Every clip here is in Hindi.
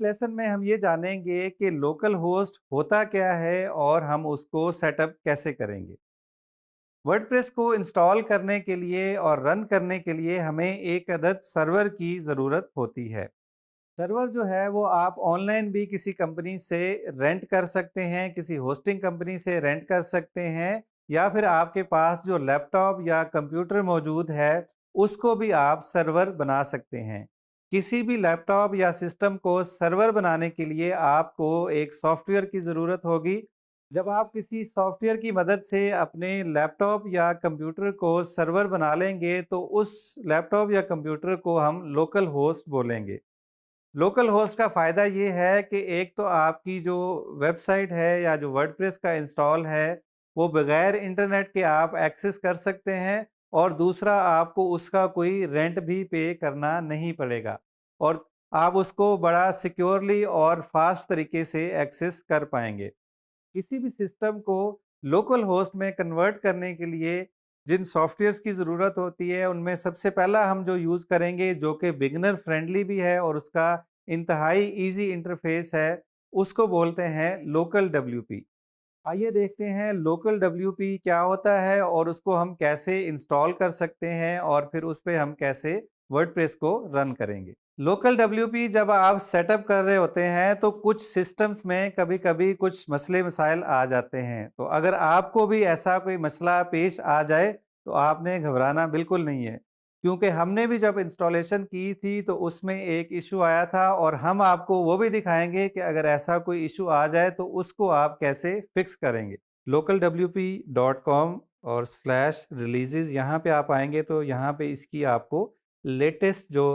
इस लेसन में हम ये जानेंगे कि लोकल होस्ट होता क्या है और हम उसको सेटअप कैसे करेंगे। वर्डप्रेस को इंस्टॉल करने के लिए और रन करने के लिए हमें एक अदद सर्वर की ज़रूरत होती है। सर्वर जो है वो आप ऑनलाइन भी किसी कंपनी से रेंट कर सकते हैं, किसी होस्टिंग कंपनी से रेंट कर सकते हैं, या फिर आपके पास जो लैपटॉप या कंप्यूटर मौजूद है उसको भी आप सर्वर बना सकते हैं। किसी भी लैपटॉप या सिस्टम को सर्वर बनाने के लिए आपको एक सॉफ्टवेयर की ज़रूरत होगी। जब आप किसी सॉफ्टवेयर की मदद से अपने लैपटॉप या कंप्यूटर को सर्वर बना लेंगे तो उस लैपटॉप या कंप्यूटर को हम लोकल होस्ट बोलेंगे। लोकल होस्ट का फ़ायदा ये है कि एक तो आपकी जो वेबसाइट है या जो वर्डप्रेस का इंस्टॉल है, वो बगैर इंटरनेट के आप एक्सेस कर सकते हैं, और दूसरा आपको उसका कोई रेंट भी पे करना नहीं पड़ेगा, और आप उसको बड़ा सिक्योरली और फास्ट तरीके से एक्सेस कर पाएँगे। किसी भी सिस्टम को लोकल होस्ट में कन्वर्ट करने के लिए जिन सॉफ्टवेयर्स की ज़रूरत होती है, उनमें सबसे पहला हम जो यूज़ करेंगे, जो कि बिगिनर फ्रेंडली भी है और उसका इंतहाई ईज़ी इंटरफ़ेस है, उसको बोलते हैं लोकल डब्ल्यूपी। आइए देखते हैं लोकल डब्ल्यूपी क्या होता है और उसको हम कैसे इंस्टॉल कर सकते हैं और फिर उस पे हम कैसे वर्डप्रेस को रन करेंगे। लोकल डब्ल्यूपी जब आप सेटअप कर रहे होते हैं तो कुछ सिस्टम्स में कभी-कभी कुछ मसले मसाइल आ जाते हैं। तो अगर आपको भी ऐसा कोई मसला पेश आ जाए तो आपने घबराना बिल्कुल नहीं है। क्योंकि हमने भी जब इंस्टॉलेशन की थी तो उसमें एक इश्यू आया था, और हम आपको वो भी दिखाएँगे कि अगर ऐसा कोई इश्यू आ जाए तो उसको आप कैसे फिक्स करेंगे। localwp.com और स्लैश रिलीज़ेज़ यहाँ पे आप आएँगे तो यहाँ पे इसकी आपको लेटेस्ट जो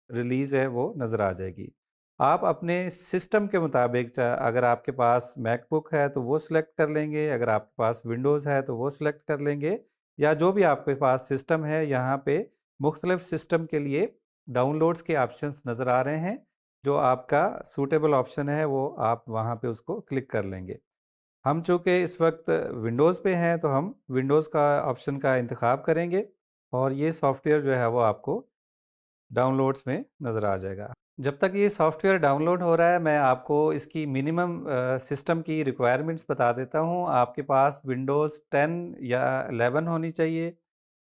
रिलीज़ है वो नज़र आ जाएगी। आप अपने सिस्टम के मुताबिक अगर आपके पास मैकबुक है तो वो सिलेक्ट कर लेंगे, अगर आपके पास विंडोज़ है तो वो सिलेक्ट कर लेंगे, या जो भी आपके पास सिस्टम है यहाँ पे मुख्तलिफ सिस्टम के लिए डाउनलोड्स के ऑप्शंस नज़र आ रहे हैं। जो आपका सूटेबल ऑप्शन है वो आप वहाँ पे उसको क्लिक कर लेंगे। हम चूँकि इस वक्त विंडोज़ पे हैं तो हम विंडोज़ का ऑप्शन का इंतखाब करेंगे, और ये सॉफ्टवेयर जो है वो आपको डाउनलोड्स में नज़र आ जाएगा। जब तक ये सॉफ्टवेयर डाउनलोड हो रहा है, मैं आपको इसकी मिनिमम सिस्टम की रिक्वायरमेंट्स बता देता हूँ। आपके पास विंडोज़ 10 या 11 होनी चाहिए,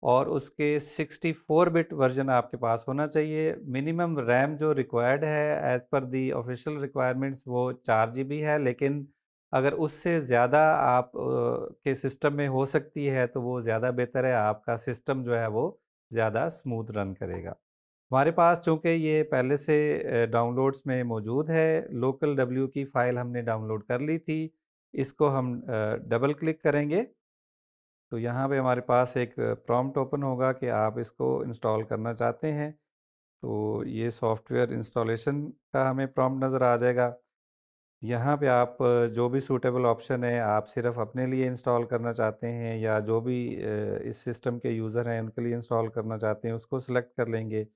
और उसके 64 बिट वर्ज़न आपके पास होना चाहिए। मिनिमम रैम जो रिक्वायर्ड है एज़ पर दी ऑफ़िशियल रिक्वायरमेंट्स वो 4 जीबी है, लेकिन अगर उससे ज़्यादा आप के सिस्टम में हो सकती है तो वो ज़्यादा बेहतर है, आपका सिस्टम जो है वो ज़्यादा स्मूथ रन करेगा। हमारे पास चूँकि ये पहले से डाउनलोड्स में मौजूद है, लोकल डब्ल्यू की फ़ाइल हमने डाउनलोड कर ली थी, इसको हम डबल क्लिक करेंगे तो यहाँ पे हमारे पास एक प्रॉम्प्ट ओपन होगा कि आप इसको इंस्टॉल करना चाहते हैं। तो ये सॉफ्टवेयर इंस्टॉलेशन का हमें प्रॉम्प्ट नज़र आ जाएगा। यहाँ पे आप जो भी सूटेबल ऑप्शन है, आप सिर्फ़ अपने लिए इंस्टॉल करना चाहते हैं या जो भी इस सिस्टम के यूज़र हैं उनके लिए इंस्टॉल करना चाहते हैं, उसको सिलेक्ट कर लेंगे।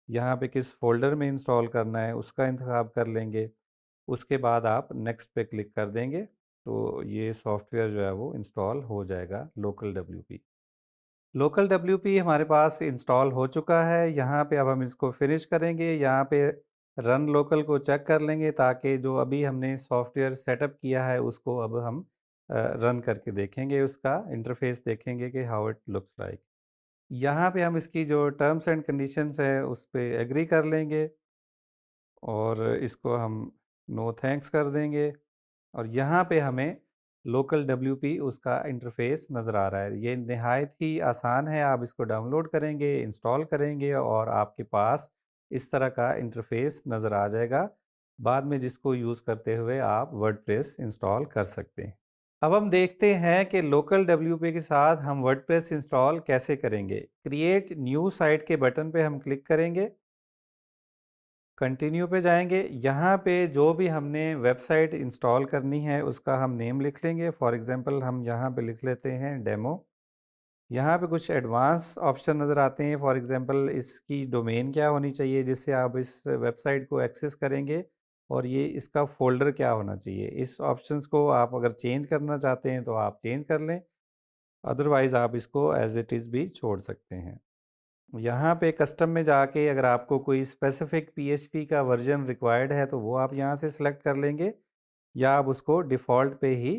यहाँ पे किस फ़ोल्डर में इंस्टॉल करना है उसका इंतख़ाब कर लेंगे। उसके बाद आप नेक्स्ट पे क्लिक कर देंगे, तो ये सॉफ्टवेयर जो है वो इंस्टॉल हो जाएगा लोकल डब्ल्यूपी। लोकल डब्ल्यूपी हमारे पास इंस्टॉल हो चुका है, यहाँ पे अब हम इसको फिनिश करेंगे, यहाँ पे रन लोकल को चेक कर लेंगे ताकि जो अभी हमने सॉफ्टवेयर सेटअप किया है उसको अब हम रन करके देखेंगे, उसका इंटरफेस देखेंगे कि हाउ इट लुक्स लाइक। यहाँ पे हम इसकी जो टर्म्स एंड कंडीशंस है उस पे एग्री कर लेंगे, और इसको हम नो थैंक्स कर देंगे, और यहाँ पे हमें लोकल डब्ल्यूपी उसका इंटरफ़ेस नज़र आ रहा है। ये निहायत ही आसान है, आप इसको डाउनलोड करेंगे, इंस्टॉल करेंगे और आपके पास इस तरह का इंटरफ़ेस नज़र आ जाएगा। बाद में जिसको यूज़ करते हुए आप वर्डप्रेस इंस्टॉल कर सकते हैं। अब हम देखते हैं कि लोकल डब्ल्यूपी के साथ हम वर्डप्रेस इंस्टॉल कैसे करेंगे। क्रिएट न्यू साइट के बटन पे हम क्लिक करेंगे, कंटिन्यू पे जाएँगे, यहाँ पे जो भी हमने वेबसाइट इंस्टॉल करनी है उसका हम नेम लिख लेंगे। फॉर एग्ज़ाम्पल हम यहाँ पे लिख लेते हैं डेमो। यहाँ पे कुछ एडवांस ऑप्शन नज़र आते हैं, फॉर एग्ज़ाम्पल इसकी डोमेन क्या होनी चाहिए जिससे आप इस वेबसाइट को एक्सेस करेंगे, और ये इसका फ़ोल्डर क्या होना चाहिए। इस ऑप्शंस को आप अगर चेंज करना चाहते हैं तो आप चेंज कर लें, अदरवाइज़ आप इसको एज़ इट इज़ भी छोड़ सकते हैं। यहाँ पे कस्टम में जाके अगर आपको कोई स्पेसिफिक पीएचपी का वर्जन रिक्वायर्ड है तो वो आप यहाँ से सिलेक्ट कर लेंगे, या आप उसको डिफ़ॉल्ट पे ही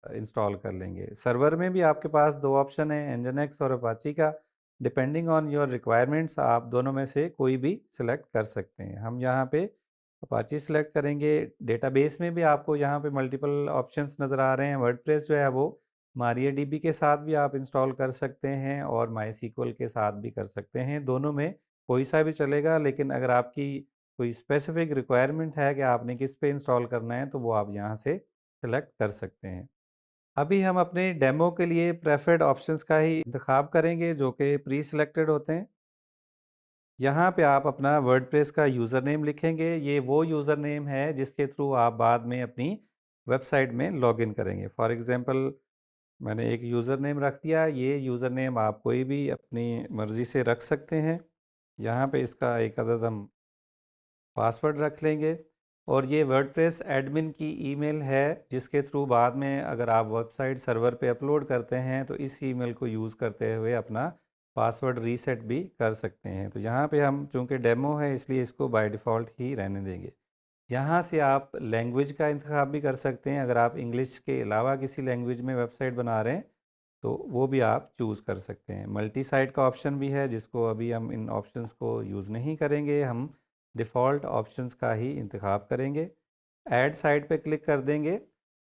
इंस्टॉल कर लेंगे। सर्वर में भी आपके पास 2 ऑप्शन हैं, एनजिन और अपाची का। डिपेंडिंग ऑन योर रिक्वायरमेंट्स आप दोनों में से कोई भी सिलेक्ट कर सकते हैं। हम यहाँ पे अपाची सिलेक्ट करेंगे। डेटाबेस में भी आपको यहाँ पे मल्टीपल ऑप्शंस नज़र आ रहे हैं। वर्डप्रेस जो है वो मारियाडीबी के साथ भी आप इंस्टॉल कर सकते हैं और माईएसक्यूएल के साथ भी कर सकते हैं। दोनों में कोई सा भी चलेगा, लेकिन अगर आपकी कोई स्पेसिफिक रिक्वायरमेंट है कि आपने किस पे इंस्टॉल करना है तो वो आप यहाँ से सिलेक्ट कर सकते हैं। अभी हम अपने डेमो के लिए प्रेफर्ड ऑप्शंस का ही इंतखाब करेंगे जो कि प्री सिलेक्टेड होते हैं। यहाँ पे आप अपना वर्डप्रेस का यूज़र नेम लिखेंगे। ये वो यूज़र नेम है जिसके थ्रू आप बाद में अपनी वेबसाइट में लॉगिन करेंगे। फॉर एग्ज़ाम्पल मैंने एक यूज़र नेम रख दिया। ये यूज़र नेम आप कोई भी अपनी मर्ज़ी से रख सकते हैं। यहाँ पे इसका एक अदद हम पासवर्ड रख लेंगे, और ये वर्डप्रेस एडमिन की ईमेल है जिसके थ्रू बाद में अगर आप वेबसाइट सर्वर पे अपलोड करते हैं तो इस ईमेल को यूज़ करते हुए अपना पासवर्ड रीसेट भी कर सकते हैं। तो यहाँ पे हम चूँकि डेमो है इसलिए इसको बाय डिफ़ॉल्ट ही रहने देंगे। यहाँ से आप लैंग्वेज का इंतखाब भी कर सकते हैं। अगर आप इंग्लिश के अलावा किसी लैंग्वेज में वेबसाइट बना रहे हैं तो वो भी आप चूज़ कर सकते हैं। मल्टी साइट का ऑप्शन भी है जिसको अभी हम इन ऑप्शंस को यूज़ नहीं करेंगे। हम डिफ़ॉल्ट ऑप्शंस का ही इंतखाब करेंगे। ऐड साइट पे क्लिक कर देंगे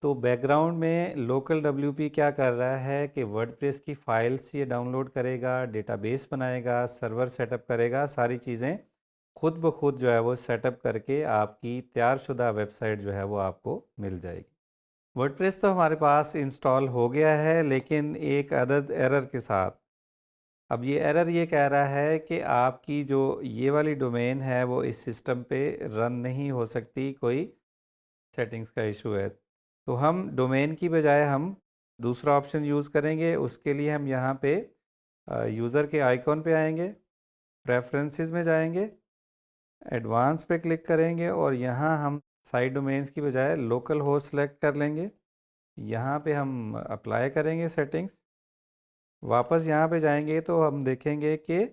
तो बैकग्राउंड में लोकल डब्ल्यूपी क्या कर रहा है कि वर्डप्रेस की फ़ाइल्स ये डाउनलोड करेगा, डेटाबेस बनाएगा, सर्वर सेटअप करेगा, सारी चीज़ें खुद ब खुद जो है वो सेटअप करके आपकी तैयारशुदा वेबसाइट जो है वो आपको मिल जाएगी। वर्डप्रेस तो हमारे पास इंस्टॉल हो गया है, लेकिन एक अदद एरर के साथ। अब ये एरर ये कह रहा है कि आपकी जो ये वाली डोमेन है वो इस सिस्टम पे रन नहीं हो सकती, कोई सेटिंग्स का इशू है। तो हम डोमेन की बजाय हम दूसरा ऑप्शन यूज़ करेंगे। उसके लिए हम यहाँ पे यूज़र के आइकॉन पे आएंगे, प्रेफरेंसेस में जाएंगे, एडवांस पे क्लिक करेंगे और यहाँ हम साइट डोमेन्स की बजाय लोकल होस्ट सेलेक्ट कर लेंगे। यहाँ पे हम अप्लाई करेंगे सेटिंग्स। वापस यहाँ पे जाएंगे तो हम देखेंगे कि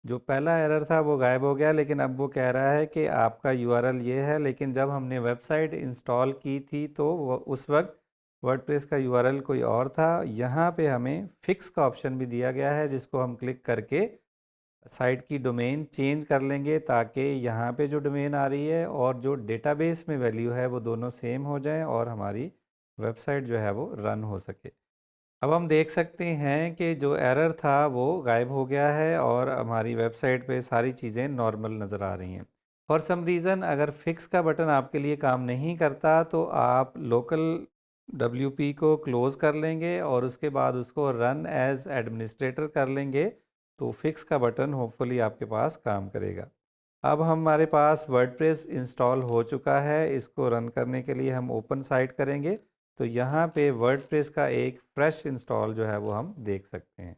जो पहला एरर था वो गायब हो गया, लेकिन अब वो कह रहा है कि आपका यूआरएल ये है। लेकिन जब हमने वेबसाइट इंस्टॉल की थी तो उस वक्त वर्डप्रेस का यूआरएल कोई और था। यहाँ पे हमें फिक्स का ऑप्शन भी दिया गया है जिसको हम क्लिक करके साइट की डोमेन चेंज कर लेंगे ताकि यहाँ पे जो डोमेन आ रही है और जो डेटाबेस में वैल्यू है वो दोनों सेम हो जाएं और हमारी वेबसाइट जो है वो रन हो सके। अब हम देख सकते हैं कि जो एरर था वो गायब हो गया है और हमारी वेबसाइट पे सारी चीज़ें नॉर्मल नज़र आ रही हैं। फॉर सम रीज़न अगर फिक्स का बटन आपके लिए काम नहीं करता तो आप लोकल डब्ल्यूपी को क्लोज़ कर लेंगे और उसके बाद उसको रन एज़ एडमिनिस्ट्रेटर कर लेंगे तो फिक्स का बटन होपफुली आपके पास काम करेगा। अब हमारे पास वर्डप्रेस इंस्टॉल हो चुका है। इसको रन करने के लिए हम ओपन साइट करेंगे तो यहाँ पे वर्डप्रेस का एक फ्रेश इंस्टॉल जो है वो हम देख सकते हैं।